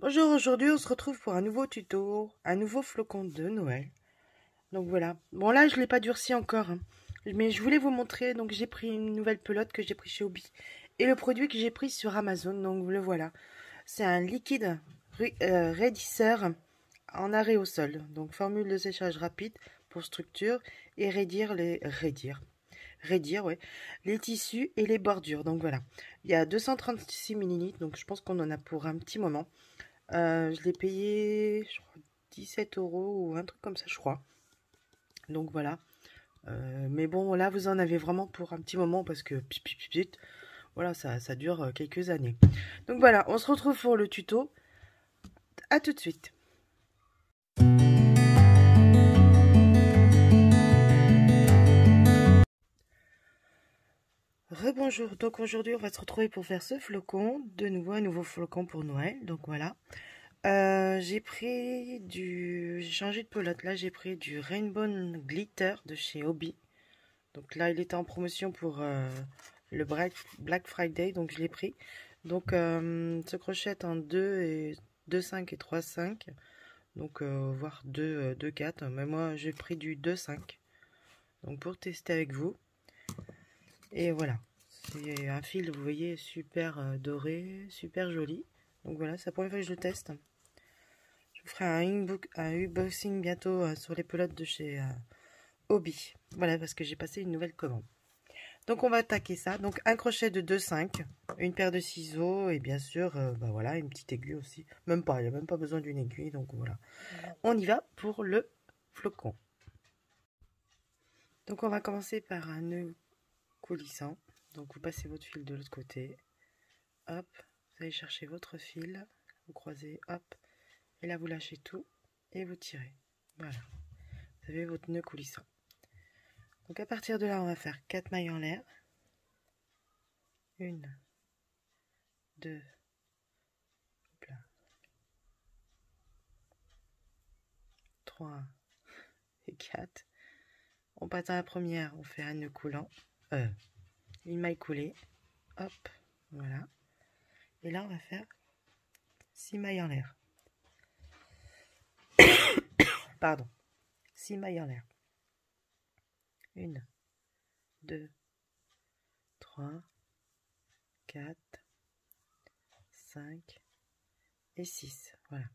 Bonjour, aujourd'hui on se retrouve pour un nouveau tuto, un nouveau flocon de Noël. Donc voilà. Bon là je l'ai pas durci encore, hein. Mais je voulais vous montrer. Donc j'ai pris une nouvelle pelote que j'ai pris chez Obi et le produit que j'ai pris sur Amazon. Donc le voilà. C'est un liquide raidisseur en arrêt au sol. Donc formule de séchage rapide pour structure et raidir ouais, les tissus et les bordures. Donc voilà. Il y a 236 millilitres. Donc je pense qu'on en a pour un petit moment. Je l'ai payé, je crois, 17 euros ou un truc comme ça, je crois. Donc voilà. Mais bon, là, vous en avez vraiment pour un petit moment parce que, voilà, ça dure quelques années. Donc voilà, on se retrouve pour le tuto. À tout de suite. Rebonjour. Donc aujourd'hui, on va se retrouver pour faire ce flocon. De nouveau, un nouveau flocon pour Noël. Donc voilà. J'ai changé de pelote. Là, j'ai pris du Rainbow Glitter de chez Hobby. Donc là, il était en promotion pour le Black Friday, donc je l'ai pris. Donc, ce crochet en 2,5 et 3,5. Donc, voire 2,4. Mais moi, j'ai pris du 2,5. Donc, pour tester avec vous. Et voilà. C'est un fil, vous voyez, super doré, super joli. Donc voilà, c'est la première fois que je le teste. Je vous ferai un unboxing bientôt sur les pelotes de chez Hobby. Voilà, parce que j'ai passé une nouvelle commande. Donc on va attaquer ça. Donc un crochet de 2,5, une paire de ciseaux et bien sûr, bah voilà, une petite aiguille aussi. Même pas, il n'y a même pas besoin d'une aiguille. Donc voilà. On y va pour le flocon. Donc on va commencer par un nœud coulissant. Donc vous passez votre fil de l'autre côté. Hop, vous allez chercher votre fil. Vous croisez, hop. Et là vous lâchez tout et vous tirez. Voilà. Vous avez votre nœud coulissant. Donc à partir de là, on va faire 4 mailles en l'air. 1, 2, 3 et 4. On passe à la première, on fait un nœud coulant, une maille coulée, hop, voilà. Et là, on va faire 6 mailles en l'air. Pardon, 6 mailles en l'air. 1, 2, 3, 4, 5 et 6. Voilà.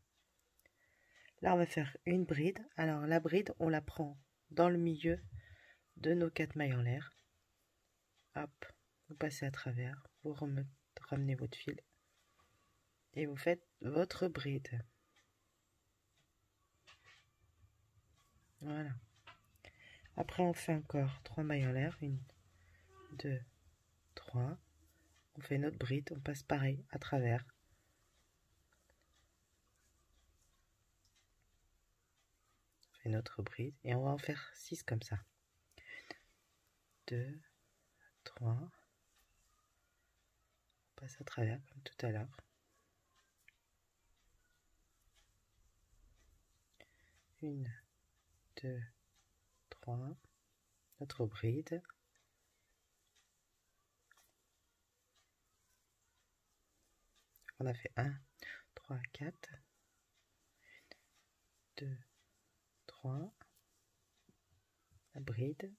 Là, on va faire une bride. Alors, la bride, on la prend dans le milieu de nos 4 mailles en l'air. Hop, vous passez à travers, vous ramenez votre fil et vous faites votre bride. Voilà. Après, on fait encore 3 mailles en l'air. 1, 2, 3. On fait notre bride. On passe pareil à travers. On fait notre bride. Et on va en faire 6 comme ça. 2, 3. On passe à travers comme tout à l'heure. 1, 2, 3. Notre bride. On a fait 1, 3, 4. 2, 3. La bride.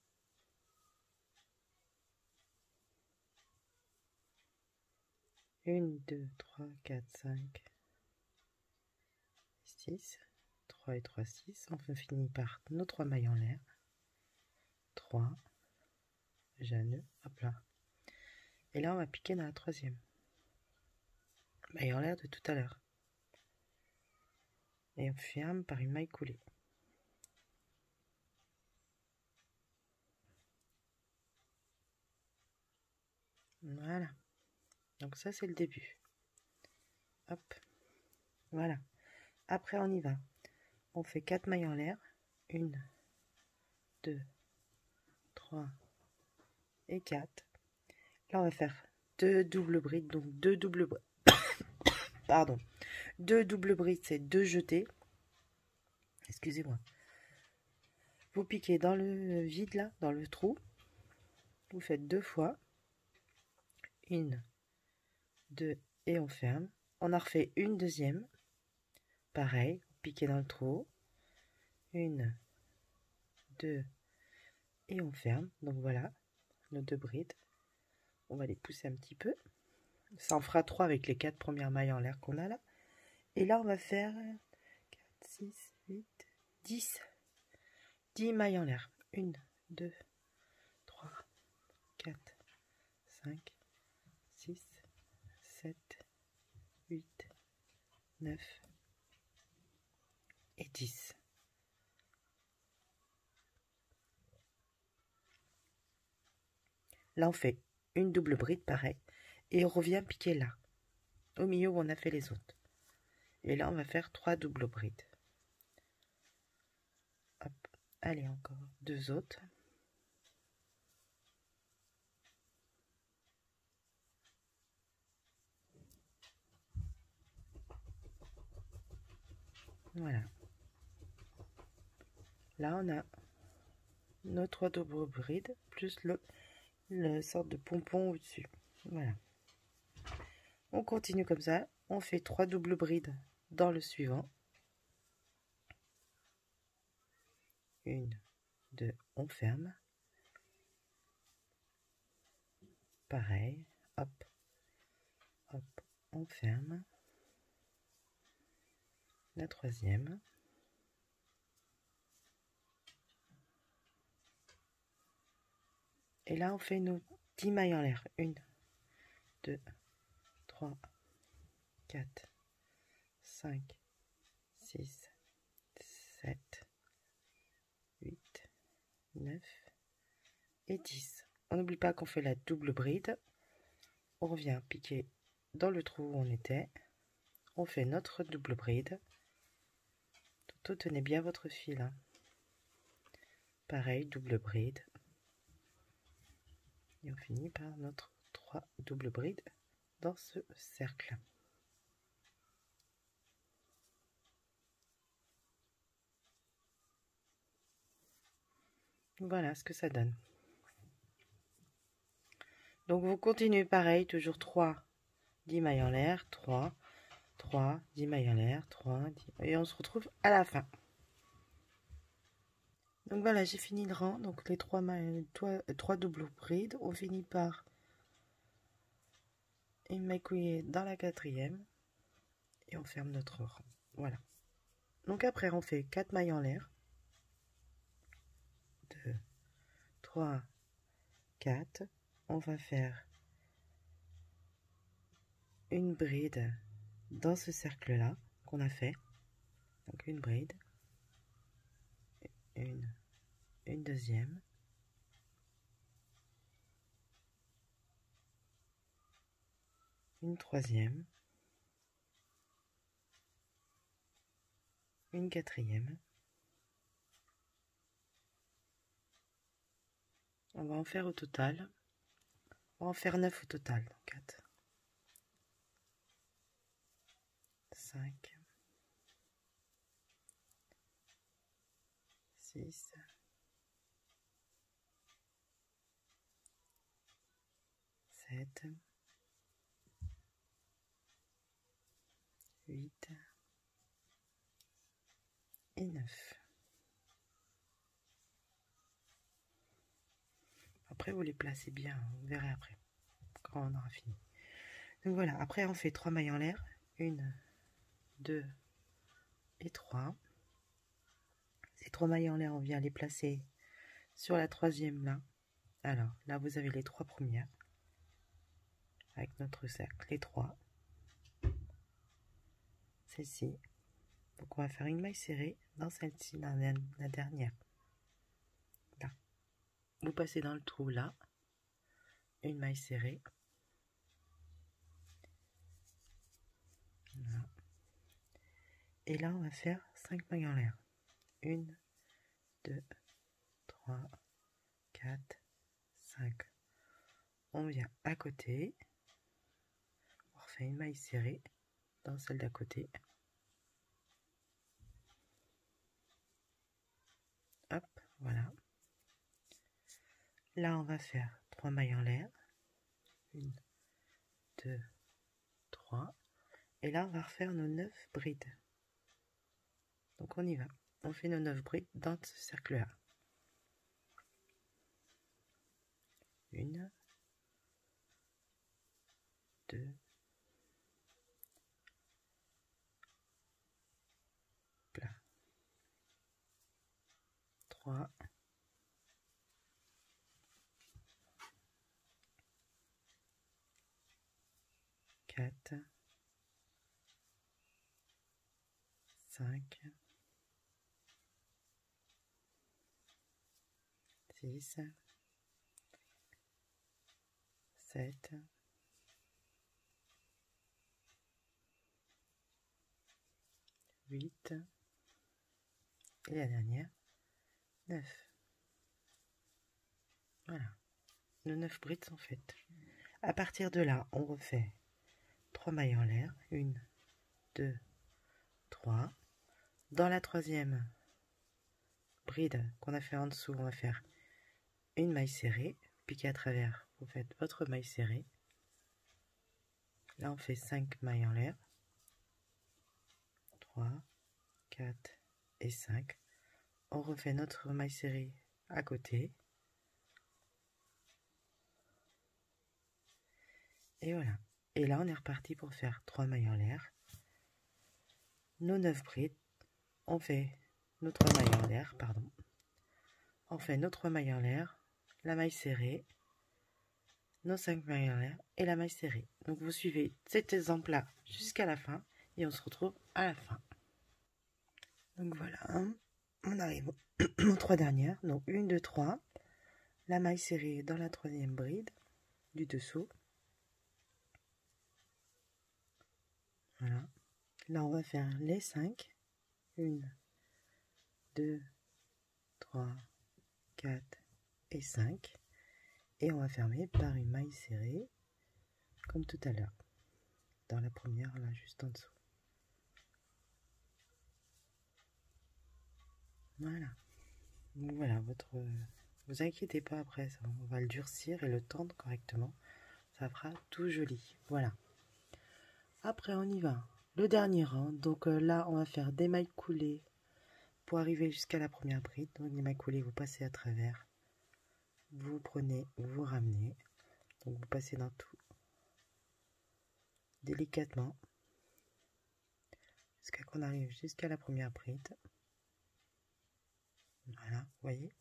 1, 2, 3, 4, 5, 6. 3 et 3, 6. On finit par nos 3 mailles en l'air. 3. J'ai un nœud. Hop là. Et là, on va piquer dans la troisième maille en l'air de tout à l'heure. Et on ferme par une maille coulée. Voilà. Donc ça, c'est le début. Hop. Voilà. Après, on y va. On fait 4 mailles en l'air. 1, 2, 3 et 4. Là, on va faire 2 doubles brides. Donc 2 doubles brides. Pardon. 2 doubles brides, c'est 2 jetés. Excusez-moi. Vous piquez dans le vide, là, dans le trou. Vous faites 2 fois. 1, 2 et on ferme. On en refait une deuxième. Pareil, piquer dans le trou. 1, 2, et on ferme. Donc voilà, nos 2 brides. On va les pousser un petit peu. Ça en fera 3 avec les 4 premières mailles en l'air qu'on a là. Et là, on va faire 4, 6, 8, 10. 10 mailles en l'air. 1, 2, 3, 4, 5, 6, 7, 8, 9 et 10. Là, on fait une double bride, pareil. Et on revient piquer là, au milieu où on a fait les autres. Et là, on va faire 3 doubles brides. Hop. Allez, encore 2 autres. Voilà. Là, on a nos 3 doubles brides, plus le sorte de pompon au-dessus. Voilà. On continue comme ça. On fait 3 doubles brides dans le suivant. 1, 2, on ferme. Pareil. Hop. Hop. On ferme. La 3e. Et là, on fait nos 10 mailles en l'air. 1, 2, 3, 4, 5, 6, 7, 8, 9 et 10. On n'oublie pas qu'on fait la double bride. On revient piquer dans le trou où on était. On fait notre double bride. Tout tenez bien votre fil. Hein. Pareil, double bride. Et on finit par notre 3 doubles brides dans ce cercle. Voilà ce que ça donne. Donc vous continuez pareil, toujours 3, 10 mailles en l'air, 3, 3, 10 mailles en l'air, 3, 10, et on se retrouve à la fin. Donc voilà, j'ai fini le rang, donc les 3 mailles, 3 doubles brides, on finit par une maille coulée dans la 4e, et on ferme notre rang. Voilà. Donc après on fait 4 mailles en l'air, 2, 3, 4, on va faire une bride dans ce cercle là qu'on a fait, donc une bride, une deuxième, une troisième, une quatrième. On va en faire au total, on va en faire 9 au total, 4, 5, 6, 7, 8 et 9. Après, vous les placez bien, vous verrez après, quand on aura fini. Donc voilà, après on fait 3 mailles en l'air, 1, 2 et 3. Ces 3 mailles en l'air, on vient les placer sur la 3e là. Alors là, vous avez les 3 premières, avec notre cercle, les 3. Celle-ci. Donc on va faire une maille serrée dans celle-ci, la dernière. Là. Vous passez dans le trou là, une maille serrée. Là. Et là, on va faire 5 mailles en l'air. 1, 2, 3, 4, 5. On vient à côté. On refait une maille serrée dans celle d'à côté. Hop, voilà. Là, on va faire 3 mailles en l'air. 1, 2, 3. Et là, on va refaire nos 9 brides. Donc on y va. On fait nos 9 brides dans ce cercle-là. 1, 2, plat, 3, 4, 5, 6, 7, 8, et la dernière, 9. Voilà, nos 9 brides sont faites. À partir de là, on refait 3 mailles en l'air, 1, 2, 3. Dans la troisième bride qu'on a fait en dessous, on va faire une maille serrée, piquée à travers, vous faites votre maille serrée. Là, on fait 5 mailles en l'air, 3, 4 et 5. On refait notre maille serrée à côté. Et voilà. Et là, on est reparti pour faire 3 mailles en l'air. Nos 9 brides, on fait nos 3 mailles en l'air, pardon. On fait nos 3 mailles en l'air, la maille serrée, nos 5 mailles en l'air et la maille serrée. Donc vous suivez cet exemple-là jusqu'à la fin et on se retrouve à la fin. Donc voilà, on arrive aux 3 dernières. Donc 1, 2, 3, la maille serrée dans la troisième bride du dessous. Voilà. Là, on va faire les 5. 1, 2, 3, 4 et 5. Et on va fermer par une maille serrée, comme tout à l'heure. Dans la première, là, juste en dessous. Voilà. Donc voilà, vous inquiétez pas après, ça, on va le durcir et le tendre correctement. Ça fera tout joli. Voilà. Après, on y va. Le dernier rang, donc là, on va faire des mailles coulées pour arriver jusqu'à la première bride. Donc les mailles coulées, vous passez à travers. Vous prenez, vous ramenez. Donc vous passez dans tout. Délicatement. Jusqu'à qu'on arrive jusqu'à la première bride. Voilà, vous voyez.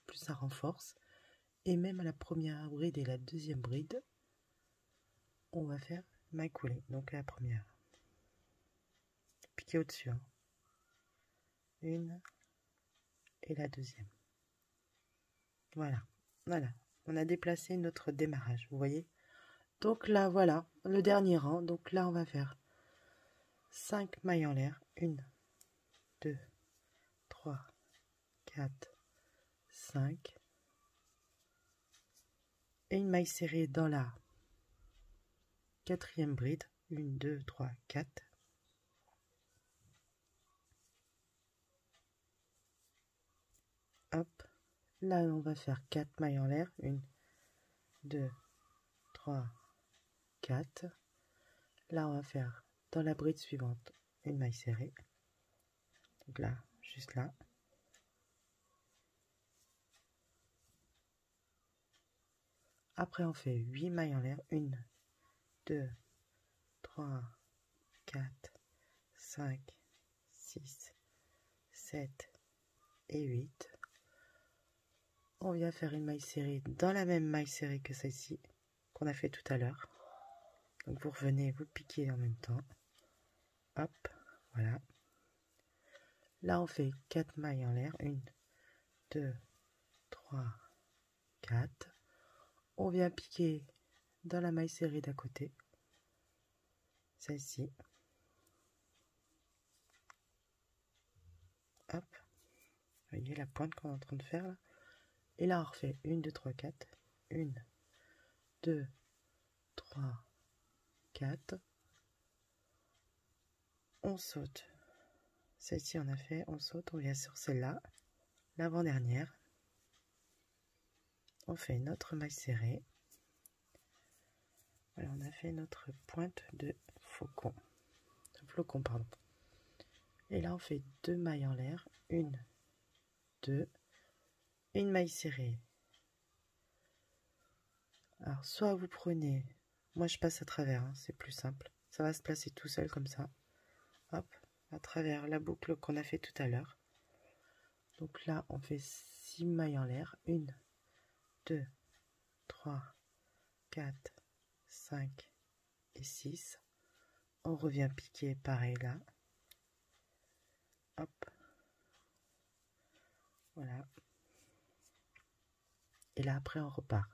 Plus ça renforce. Et même à la première bride et la deuxième bride, on va faire maille coulée. Donc la première. Piquer au-dessus. Hein. Une. Et la deuxième. Voilà. Voilà. On a déplacé notre démarrage. Vous voyez. Donc là, voilà. Le dernier rang. Donc là, on va faire 5 mailles en l'air. 1, 2, 3, 4, 5. Et une maille serrée dans la quatrième bride. 1, 2, 3, 4. Hop. Là, on va faire 4 mailles en l'air. 1, 2, 3, 4. Là, on va faire dans la bride suivante une maille serrée. Donc là, juste là. Après, on fait 8 mailles en l'air. 1, 2, 3, 4, 5, 6, 7 et 8. On vient faire une maille serrée dans la même maille serrée que celle-ci qu'on a fait tout à l'heure. Donc vous revenez, vous piquez en même temps. Hop, voilà. Là, on fait 4 mailles en l'air. 1, 2, 3, 4. On vient piquer dans la maille serrée d'à côté. Celle-ci. Hop. Vous voyez la pointe qu'on est en train de faire là. Et là, on refait 1, 2, 3, 4. 1, 2, 3, 4. On saute. Celle-ci, on a fait. On saute. On vient sur celle-là. L'avant-dernière. On fait notre maille serrée. Voilà, on a fait notre pointe de flocon. Pardon. Et là, on fait 2 mailles en l'air. 1, 2, une maille serrée. Alors, soit vous prenez... Moi, je passe à travers, hein, c'est plus simple. Ça va se placer tout seul comme ça. Hop, à travers la boucle qu'on a fait tout à l'heure. Donc là, on fait 6 mailles en l'air. 1, 2, 3, 4, 5 et 6. On revient piquer pareil là. Hop. Voilà. Et là, après, on repart.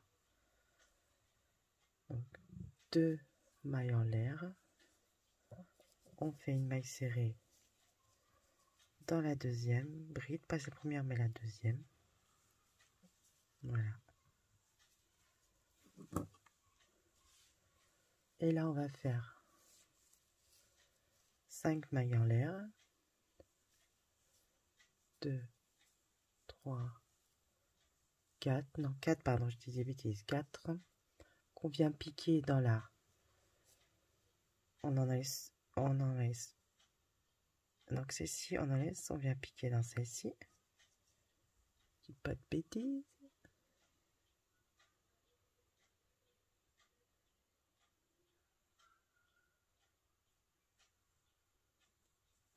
Donc, 2 mailles en l'air. On fait une maille serrée dans la deuxième bride, pas la première mais la deuxième. Voilà. Et là, on va faire 5 mailles en l'air. 2, 3, 4, non 4, pardon, je disais bêtise, 4, qu'on vient piquer dans la... On en laisse, donc celle-ci, on en laisse, on vient piquer dans celle-ci. Je dis pas de bêtises.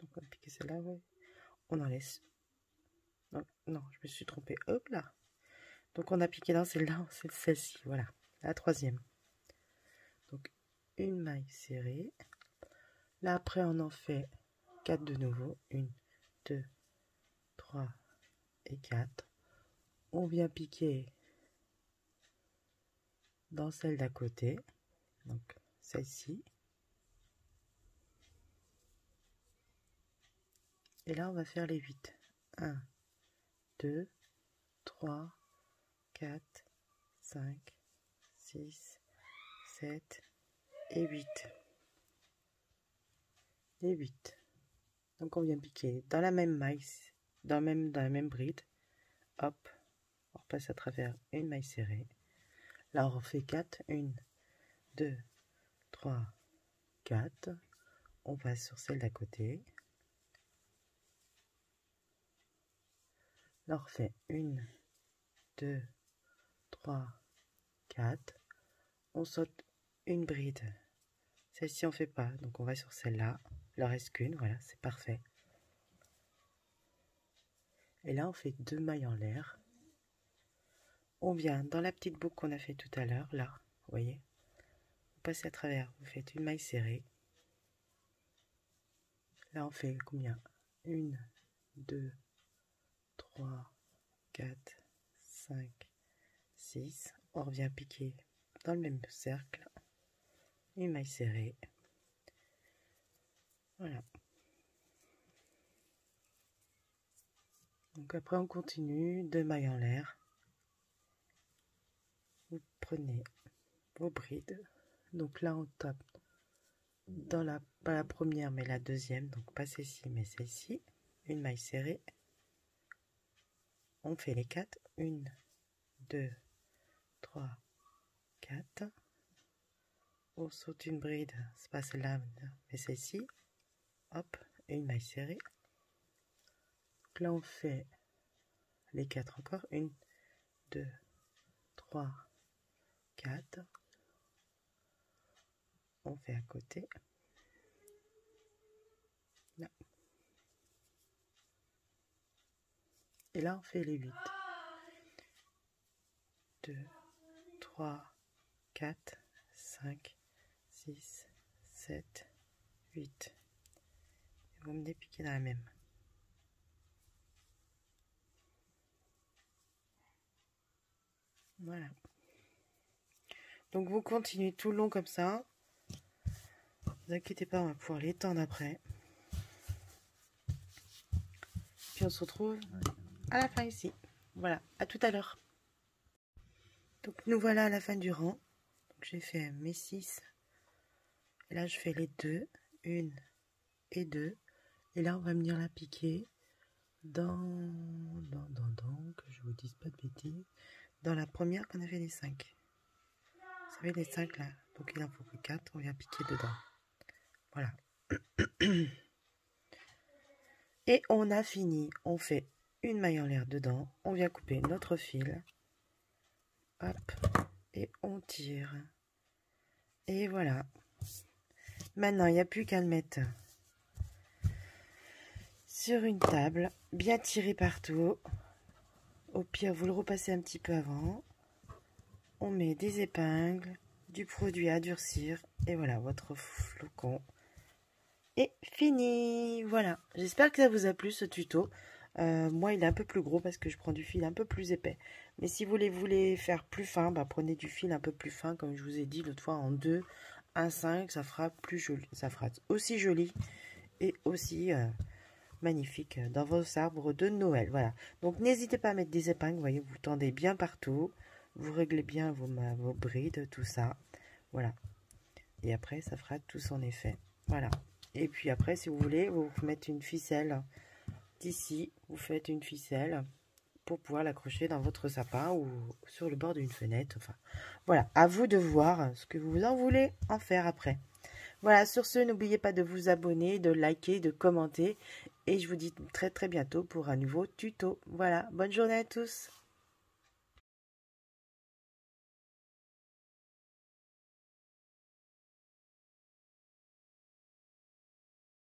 Donc on va piquer celle-là, ouais. On en laisse. Non, je me suis trompée. Hop là. Donc on a piqué dans celle-là, c'est celle-ci, voilà, la troisième. Donc une maille serrée. Là après on en fait 4 de nouveau. 1, 2, 3 et 4. On vient piquer dans celle d'à côté. Donc celle-ci. Et là on va faire les 8. 1, 2, 3, 4, 5, 6, 7 et 8. Les 8. Donc on vient piquer dans la même maille, dans la même bride. Hop, on repasse à travers une maille serrée. Là on refait 4. 1, 2, 3, 4. On passe sur celle d'à côté. Là on refait 1, 2, 3, 4. On saute une bride. Celle-ci on fait pas, donc on va sur celle-là. Il en reste qu'une, voilà, c'est parfait. Et là on fait 2 mailles en l'air. On vient dans la petite boucle qu'on a fait tout à l'heure, là, vous voyez. Vous passez à travers, vous faites une maille serrée. Là on fait combien? 1, 2, 3, 4, 5, 6. On revient piquer dans le même cercle. Une maille serrée. Voilà. Donc après on continue, 2 mailles en l'air. Vous prenez vos brides. Donc là on tape dans la, pas la première mais la deuxième, donc pas celle-ci mais celle-ci. Une maille serrée. On fait les 4. 1, 2, 3, 4. On saute une bride, c'est pas celle-là mais celle-ci. Hop, et une maille serrée. Donc là on fait les 4 encore. 1, 2, 3, 4. On fait à côté. Là. Et là on fait les 8. 2, 3, 4, 5, 6, 7, 8. Et vous me dépiquez dans la même. Voilà. Donc vous continuez tout le long comme ça. Ne vous inquiétez pas, on va pouvoir l'étendre après. Puis on se retrouve à la fin ici. Voilà, à tout à l'heure. Donc nous voilà à la fin du rang. J'ai fait mes 6. Et là je fais les 2. 1 et 2. Et là on va venir la piquer dans que je vous dise pas de bêtises. Dans la première qu'on a fait les 5. Vous savez les 5 là. Donc il en faut que 4. On vient piquer dedans. Voilà. Et on a fini. On fait une maille en l'air dedans. On vient couper notre fil. Hop. Et on tire. Et voilà. Maintenant, il n'y a plus qu'à le mettre sur une table. Bien tiré partout. Au pire, vous le repassez un petit peu avant. On met des épingles, du produit à durcir. Et voilà, votre flocon est fini. Voilà, j'espère que ça vous a plu ce tuto. Moi, il est un peu plus gros parce que je prends du fil un peu plus épais. Mais si vous voulez faire plus fin, bah, prenez du fil un peu plus fin, comme je vous ai dit l'autre fois, en 2, 1,5, ça fera plus joli. Ça fera aussi joli et aussi magnifique dans vos arbres de Noël. Voilà, donc n'hésitez pas à mettre des épingles. Vous voyez, vous tendez bien partout. Vous réglez bien vos brides, tout ça. Voilà. Et après, ça fera tout son effet. Voilà. Et puis après, si vous voulez, vous mettez une ficelle d'ici. Vous faites une ficelle pour pouvoir l'accrocher dans votre sapin ou sur le bord d'une fenêtre. Enfin, voilà. À vous de voir ce que vous en voulez en faire après. Voilà. Sur ce, n'oubliez pas de vous abonner, de liker, de commenter. Et je vous dis très très bientôt pour un nouveau tuto. Voilà. Bonne journée à tous.